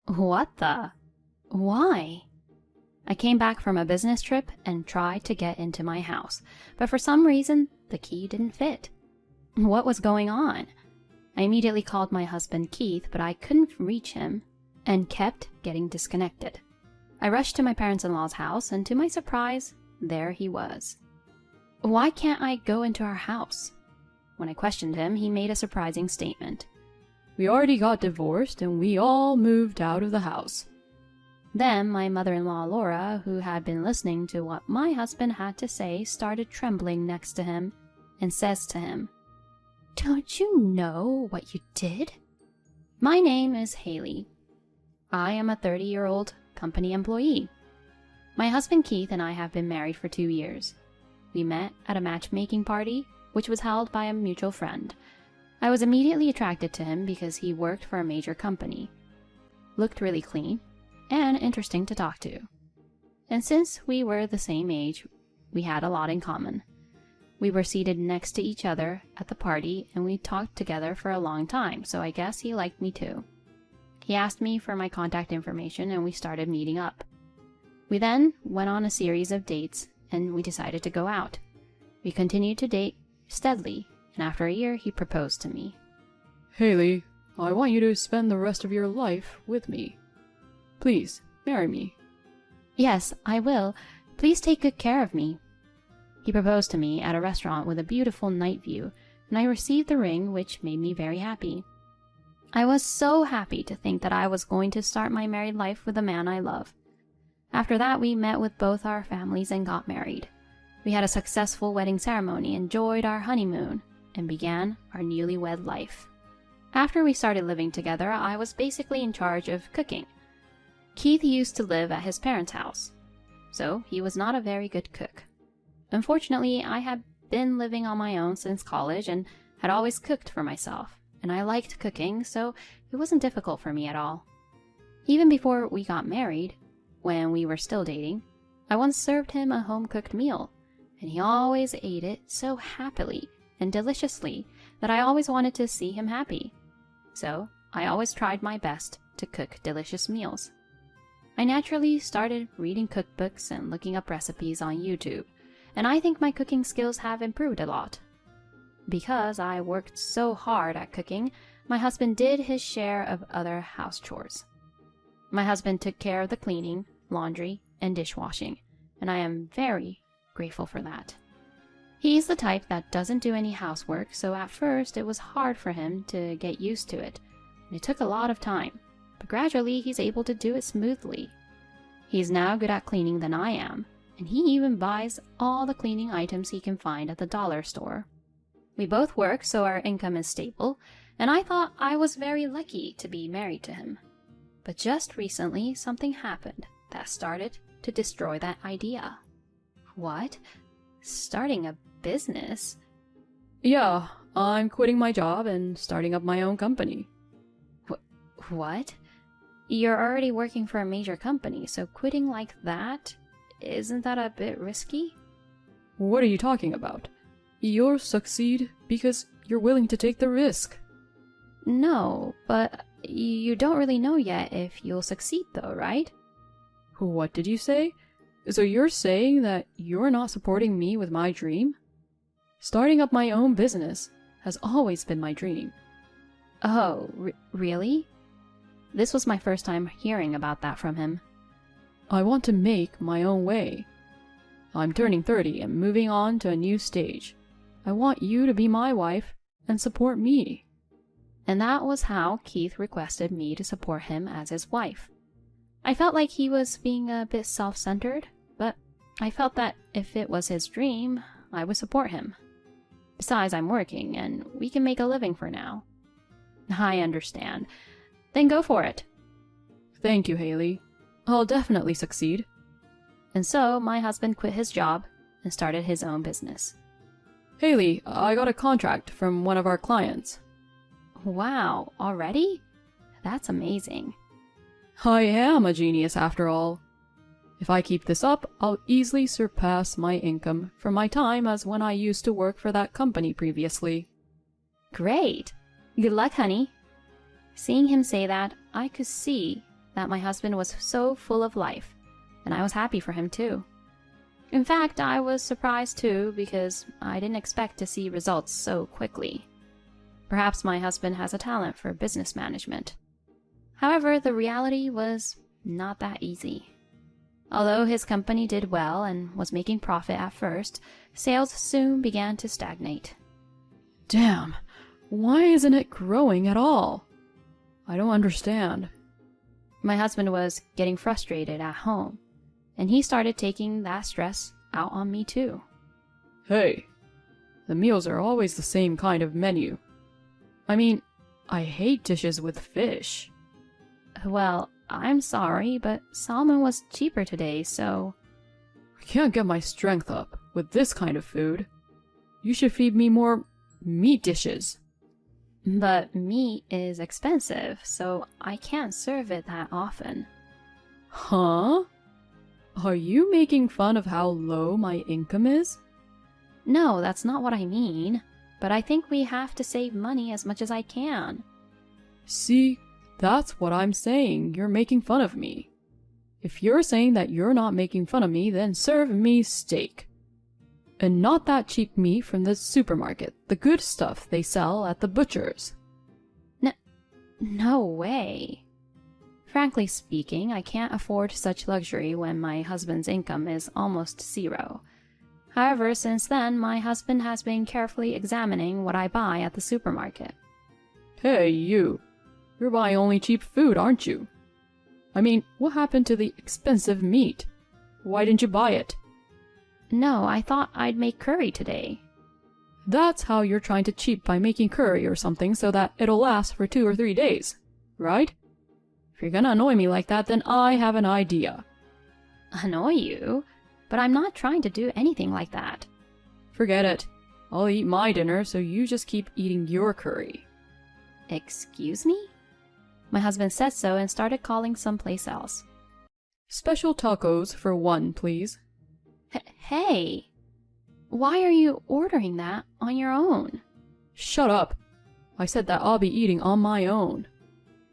What the? Why? I came back from a business trip and tried to get into my house, but for some reason, the key didn't fit. What was going on? I immediately called my husband Keith, but I couldn't reach him and kept getting disconnected. I rushed to my parents-in-law's house, and to my surprise, there he was. Why can't I go into our house? When I questioned him, he made a surprising statement. We already got divorced and we all moved out of the house. Then my mother-in-law Laura, who had been listening to what my husband had to say, started trembling next to him and says to him, "Don't you know what you did?" My name is Haley. I am a 30-year-old company employee. My husband Keith and I have been married for 2 years. We met at a matchmaking party, which was held by a mutual friend. I was immediately attracted to him because he worked for a major company, looked really clean, and interesting to talk to. And since we were the same age, we had a lot in common. We were seated next to each other at the party, and we talked together for a long time, so I guess he liked me too. He asked me for my contact information, and we started meeting up. We then went on a series of dates, and we decided to go out. We continued to date steadily, and after a year, he proposed to me. Haley, I want you to spend the rest of your life with me. Please, marry me. Yes, I will. Please take good care of me. He proposed to me at a restaurant with a beautiful night view, and I received the ring, which made me very happy. I was so happy to think that I was going to start my married life with a man I love. After that, we met with both our families and got married. We had a successful wedding ceremony, enjoyed our honeymoon, and began our newlywed life. After we started living together, I was basically in charge of cooking. Keith used to live at his parents' house, so he was not a very good cook. Unfortunately, I had been living on my own since college and had always cooked for myself, and I liked cooking, so it wasn't difficult for me at all. Even before we got married, when we were still dating, I once served him a home-cooked meal, and he always ate it so happily and deliciously that I always wanted to see him happy. So I always tried my best to cook delicious meals. I naturally started reading cookbooks and looking up recipes on YouTube, and I think my cooking skills have improved a lot. Because I worked so hard at cooking, my husband did his share of other house chores. My husband took care of the cleaning, laundry, and dishwashing, and I am very grateful for that. He's the type that doesn't do any housework, so at first it was hard for him to get used to it, and it took a lot of time, but gradually he's able to do it smoothly. He's now good at cleaning than I am, and he even buys all the cleaning items he can find at the dollar store. We both work, so our income is stable, and I thought I was very lucky to be married to him. But just recently, something happened that started to destroy that idea. What? Starting a business? Yeah, I'm quitting my job and starting up my own company. What? You're already working for a major company, so quitting like that? Isn't that a bit risky? What are you talking about? You'll succeed because you're willing to take the risk. No, but you don't really know yet if you'll succeed though, right? What did you say? So you're saying that you're not supporting me with my dream? Starting up my own business has always been my dream. Oh, really? This was my first time hearing about that from him. I want to make my own way. I'm turning 30 and moving on to a new stage. I want you to be my wife and support me. And that was how Keith requested me to support him as his wife. I felt like he was being a bit self-centered, but I felt that if it was his dream, I would support him. Besides, I'm working, and we can make a living for now. I understand. Then go for it. Thank you, Haley. I'll definitely succeed. And so, my husband quit his job and started his own business. Haley, I got a contract from one of our clients. Wow, already? That's amazing. I am a genius after all. If I keep this up, I'll easily surpass my income from my time as when I used to work for that company previously. Great! Good luck, honey. Seeing him say that, I could see that my husband was so full of life, and I was happy for him too. In fact, I was surprised too because I didn't expect to see results so quickly. Perhaps my husband has a talent for business management. However, the reality was not that easy. Although his company did well and was making profit at first, sales soon began to stagnate. Damn, why isn't it growing at all? I don't understand. My husband was getting frustrated at home, and he started taking that stress out on me too. Hey, the meals are always the same kind of menu. I mean, I hate dishes with fish. Well, I'm sorry, but salmon was cheaper today, so... I can't get my strength up with this kind of food. You should feed me more meat dishes. But meat is expensive, so I can't serve it that often. Huh? Are you making fun of how low my income is? No, that's not what I mean. But I think we have to save money as much as I can. See, that's what I'm saying. You're making fun of me. If you're saying that you're not making fun of me, then serve me steak. And not that cheap meat from the supermarket, the good stuff they sell at the butcher's. No way. Frankly speaking, I can't afford such luxury when my husband's income is almost zero. However, since then, my husband has been carefully examining what I buy at the supermarket. Hey, you. You're buying only cheap food, aren't you? I mean, what happened to the expensive meat? Why didn't you buy it? No, I thought I'd make curry today. That's how you're trying to cheat by making curry or something so that it'll last for 2 or 3 days, right? If you're gonna annoy me like that, then I have an idea. Annoy you? But I'm not trying to do anything like that. Forget it. I'll eat my dinner, so you just keep eating your curry. Excuse me? My husband said so and started calling someplace else. Special tacos for 1, please. Hey! Why are you ordering that on your own? Shut up. I said that I'll be eating on my own.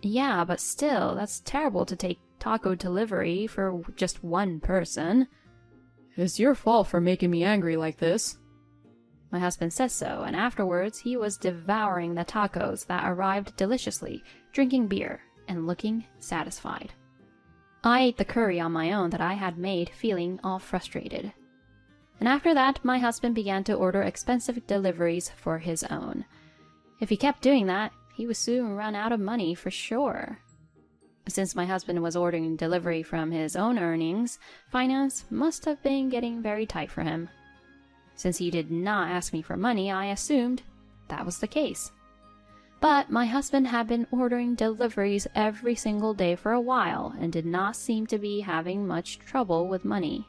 Yeah, but still, that's terrible to take taco delivery for just one person. It's your fault for making me angry like this. My husband says so, and afterwards he was devouring the tacos that arrived deliciously, drinking beer, and looking satisfied. I ate the curry on my own that I had made, feeling all frustrated. And after that, my husband began to order expensive deliveries for his own. If he kept doing that, he would soon run out of money for sure. Since my husband was ordering delivery from his own earnings, finance must have been getting very tight for him. Since he did not ask me for money, I assumed that was the case. But my husband had been ordering deliveries every single day for a while and did not seem to be having much trouble with money.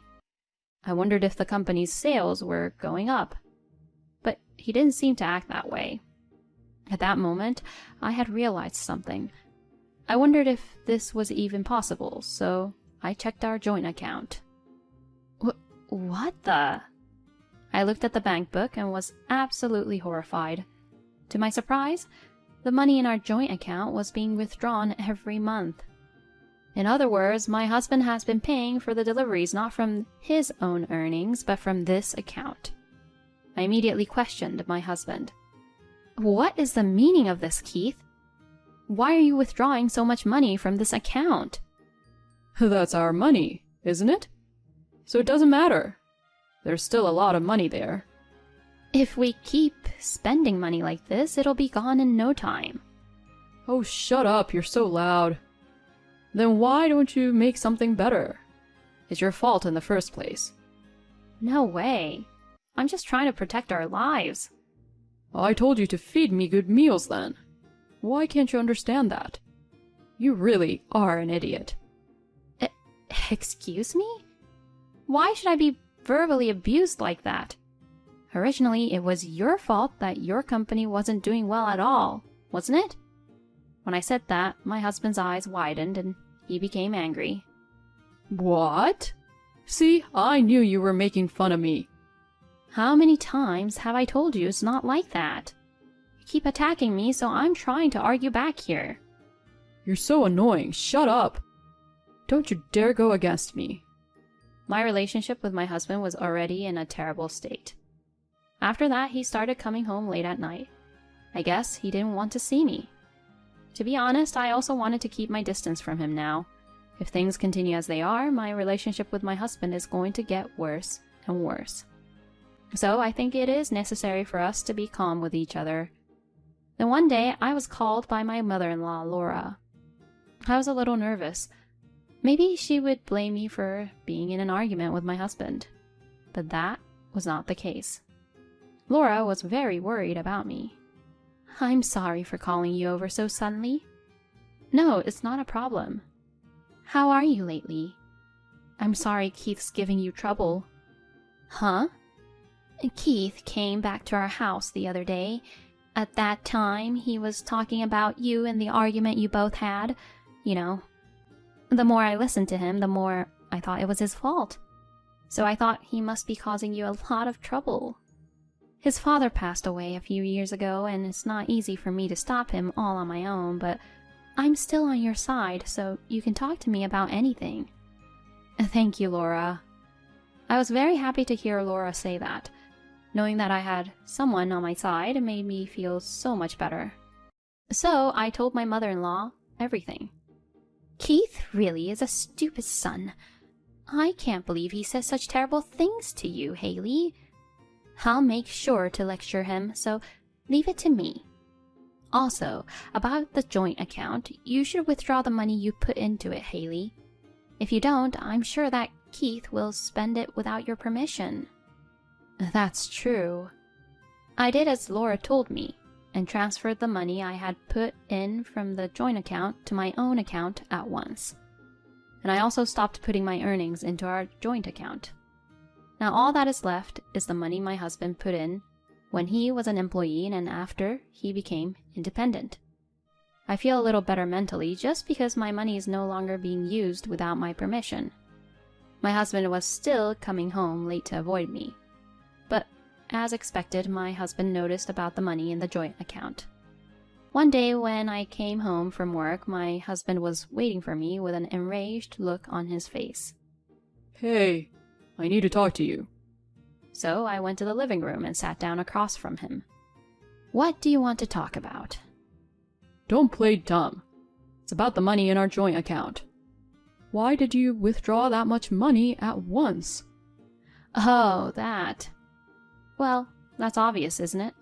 I wondered if the company's sales were going up, but he didn't seem to act that way. At that moment, I had realized something. I wondered if this was even possible, so I checked our joint account. What the? I looked at the bank book and was absolutely horrified. To my surprise, the money in our joint account was being withdrawn every month. In other words, my husband has been paying for the deliveries not from his own earnings, but from this account. I immediately questioned my husband. What is the meaning of this, Keith? Why are you withdrawing so much money from this account? That's our money, isn't it? So it doesn't matter. There's still a lot of money there. If we keep spending money like this, it'll be gone in no time. Oh, shut up, you're so loud. Then why don't you make something better? It's your fault in the first place. No way. I'm just trying to protect our lives. I told you to feed me good meals then. Why can't you understand that? You really are an idiot. Excuse me? Why should I be verbally abused like that? Originally, it was your fault that your company wasn't doing well at all, wasn't it? When I said that, my husband's eyes widened and he became angry. What? See, I knew you were making fun of me. How many times have I told you it's not like that? You keep attacking me, so I'm trying to argue back here. You're so annoying. Shut up. Don't you dare go against me. My relationship with my husband was already in a terrible state. After that, he started coming home late at night. I guess he didn't want to see me. To be honest, I also wanted to keep my distance from him now. If things continue as they are, my relationship with my husband is going to get worse and worse. So I think it is necessary for us to be calm with each other. Then one day, I was called by my mother-in-law, Laura. I was a little nervous. Maybe she would blame me for being in an argument with my husband. But that was not the case. Laura was very worried about me. "I'm sorry for calling you over so suddenly." "No, it's not a problem." "How are you lately?" "I'm sorry Keith's giving you trouble." "Huh?" "Keith came back to our house the other day. At that time, he was talking about you and the argument you both had. You know. The more I listened to him, the more I thought it was his fault. So I thought he must be causing you a lot of trouble. His father passed away a few years ago, and it's not easy for me to stop him all on my own, but I'm still on your side, so you can talk to me about anything." "Thank you, Laura." I was very happy to hear Laura say that. Knowing that I had someone on my side made me feel so much better. So I told my mother-in-law everything. "Keith really is a stupid son. I can't believe he says such terrible things to you, Haley. I'll make sure to lecture him, so leave it to me. Also, about the joint account, you should withdraw the money you put into it, Haley. If you don't, I'm sure that Keith will spend it without your permission." "That's true." I did as Laura told me, and transferred the money I had put in from the joint account to my own account at once. And I also stopped putting my earnings into our joint account. Now all that is left is the money my husband put in when he was an employee and after he became independent. I feel a little better mentally just because my money is no longer being used without my permission. My husband was still coming home late to avoid me. But as expected, my husband noticed about the money in the joint account. One day when I came home from work, my husband was waiting for me with an enraged look on his face. "Hey, I need to talk to you." So I went to the living room and sat down across from him. "What do you want to talk about?" "Don't play dumb. It's about the money in our joint account. Why did you withdraw that much money at once?" "Oh, that. Well, that's obvious, isn't it?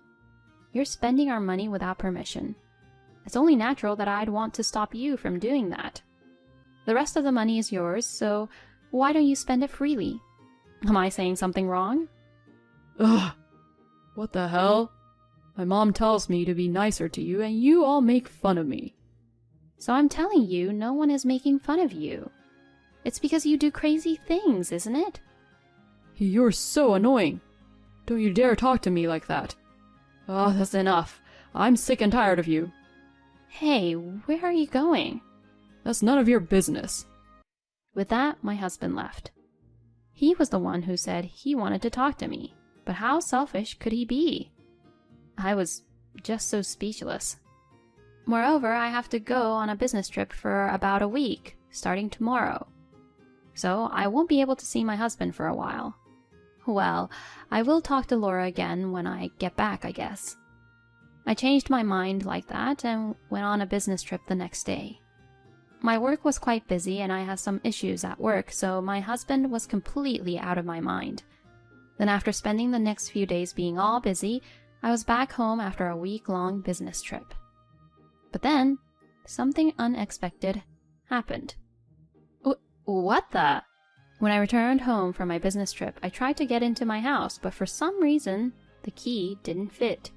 You're spending our money without permission. It's only natural that I'd want to stop you from doing that. The rest of the money is yours, so why don't you spend it freely? Am I saying something wrong?" Ugh. What the hell? My mom tells me to be nicer to you, and you all make fun of me. So I'm telling you, no one is making fun of you. It's because you do crazy things, isn't it? You're so annoying. Don't you dare talk to me like that. Oh, that's enough. I'm sick and tired of you. Hey, where are you going? That's none of your business. With that, my husband left. He was the one who said he wanted to talk to me, but how selfish could he be? I was just so speechless. Moreover, I have to go on a business trip for about a week, starting tomorrow. So I won't be able to see my husband for a while. Well, I will talk to Laura again when I get back, I guess. I changed my mind like that and went on a business trip the next day. My work was quite busy and I had some issues at work, so my husband was completely out of my mind. Then after spending the next few days being all busy, I was back home after a week-long business trip. But then, something unexpected happened. What the? When I returned home from my business trip, I tried to get into my house, but for some reason, the key didn't fit.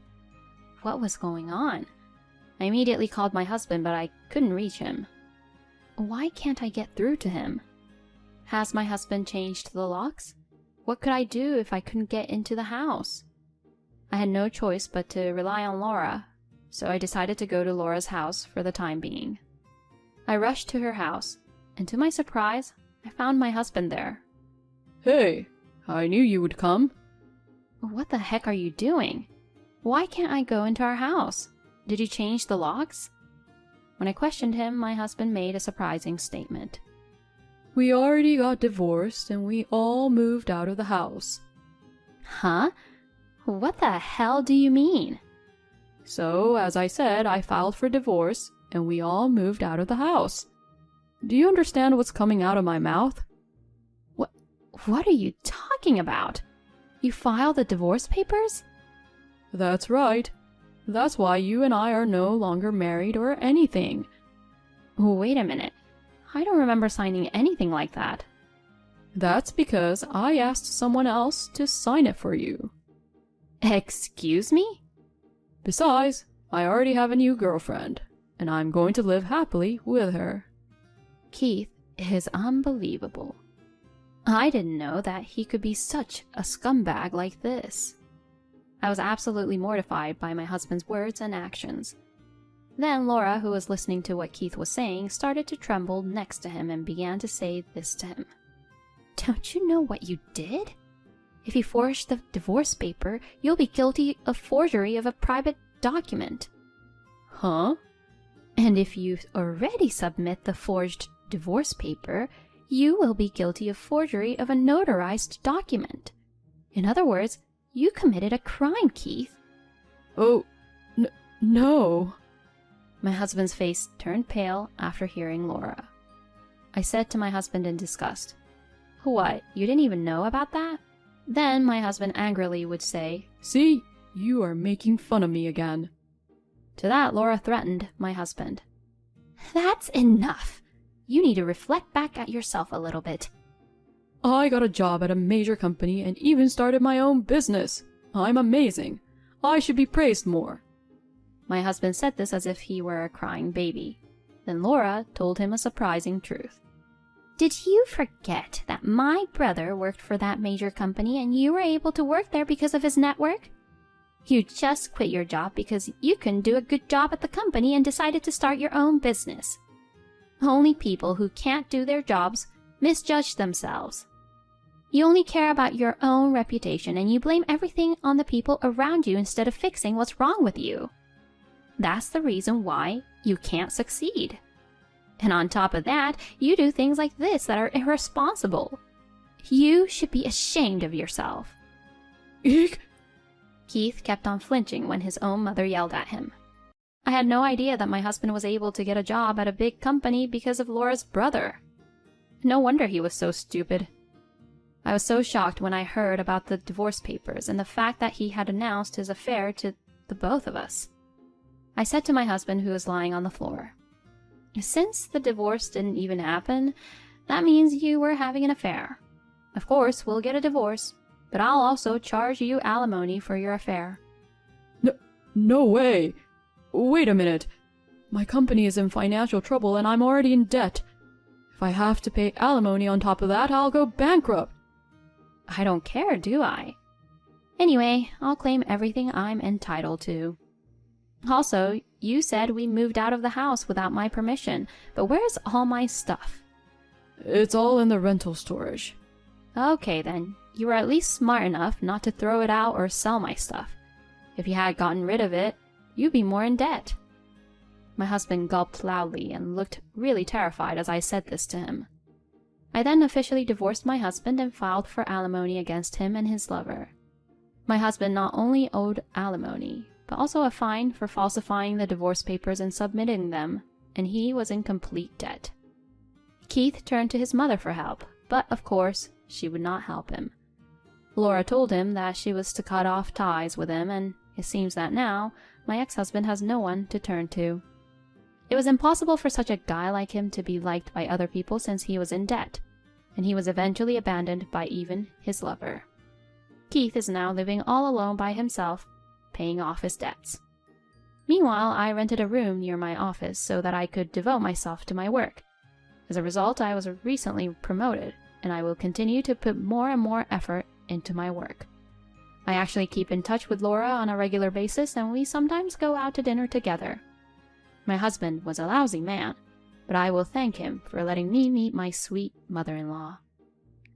What was going on? I immediately called my husband, but I couldn't reach him. Why can't I get through to him? Has my husband changed the locks? What could I do if I couldn't get into the house? I had no choice but to rely on Laura, so I decided to go to Laura's house for the time being. I rushed to her house, and to my surprise, I found my husband there. Hey, I knew you would come. What the heck are you doing? Why can't I go into our house? Did you change the locks? When I questioned him, my husband made a surprising statement. We already got divorced and we all moved out of the house. Huh? What the hell do you mean? So, as I said, I filed for divorce and we all moved out of the house. Do you understand what's coming out of my mouth? What are you talking about? You filed the divorce papers? That's right. That's why you and I are no longer married or anything. Wait a minute. I don't remember signing anything like that. That's because I asked someone else to sign it for you. Excuse me? Besides, I already have a new girlfriend, and I'm going to live happily with her. Keith is unbelievable. I didn't know that he could be such a scumbag like this. I was absolutely mortified by my husband's words and actions. Then Laura, who was listening to what Keith was saying, started to tremble next to him and began to say this to him. Don't you know what you did? If you forged the divorce paper, you'll be guilty of forgery of a private document. Huh? And if you already submit the forged divorce paper, you will be guilty of forgery of a notarized document. In other words, you committed a crime, Keith. Oh, no. My husband's face turned pale after hearing Laura. I said to my husband in disgust, "What, you didn't even know about that?" Then my husband angrily would say, "See, you are making fun of me again." To that, Laura threatened my husband. "That's enough. You need to reflect back at yourself a little bit." I got a job at a major company and even started my own business. I'm amazing. I should be praised more. My husband said this as if he were a crying baby. Then Laura told him a surprising truth. "Did you forget that my brother worked for that major company and you were able to work there because of his network? You just quit your job because you couldn't do a good job at the company and decided to start your own business. Only people who can't do their jobs misjudge themselves. You only care about your own reputation and you blame everything on the people around you instead of fixing what's wrong with you. That's the reason why you can't succeed. And on top of that, you do things like this that are irresponsible. You should be ashamed of yourself." Eek! Keith kept on flinching when his own mother yelled at him. I had no idea that my husband was able to get a job at a big company because of Laura's brother. No wonder he was so stupid. I was so shocked when I heard about the divorce papers and the fact that he had announced his affair to the both of us. I said to my husband, who was lying on the floor, "Since the divorce didn't even happen, that means you were having an affair. Of course, we'll get a divorce, but I'll also charge you alimony for your affair." No way. Wait a minute. My company is in financial trouble and I'm already in debt. If I have to pay alimony on top of that, I'll go bankrupt. I don't care, do I? Anyway, I'll claim everything I'm entitled to. Also, you said we moved out of the house without my permission, but where's all my stuff? It's all in the rental storage. Okay then, you were at least smart enough not to throw it out or sell my stuff. If you had gotten rid of it, you'd be more in debt. My husband gulped loudly and looked really terrified as I said this to him. I then officially divorced my husband and filed for alimony against him and his lover. My husband not only owed alimony, but also a fine for falsifying the divorce papers and submitting them, and he was in complete debt. Keith turned to his mother for help, but of course, she would not help him. Laura told him that she was to cut off ties with him, and it seems that now my ex-husband has no one to turn to. It was impossible for such a guy like him to be liked by other people since he was in debt, and he was eventually abandoned by even his lover. Keith is now living all alone by himself, paying off his debts. Meanwhile, I rented a room near my office so that I could devote myself to my work. As a result, I was recently promoted, and I will continue to put more and more effort into my work. I actually keep in touch with Laura on a regular basis, and we sometimes go out to dinner together. My husband was a lousy man, but I will thank him for letting me meet my sweet mother-in-law.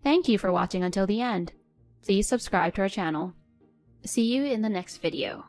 Thank you for watching until the end. Please subscribe to our channel. See you in the next video.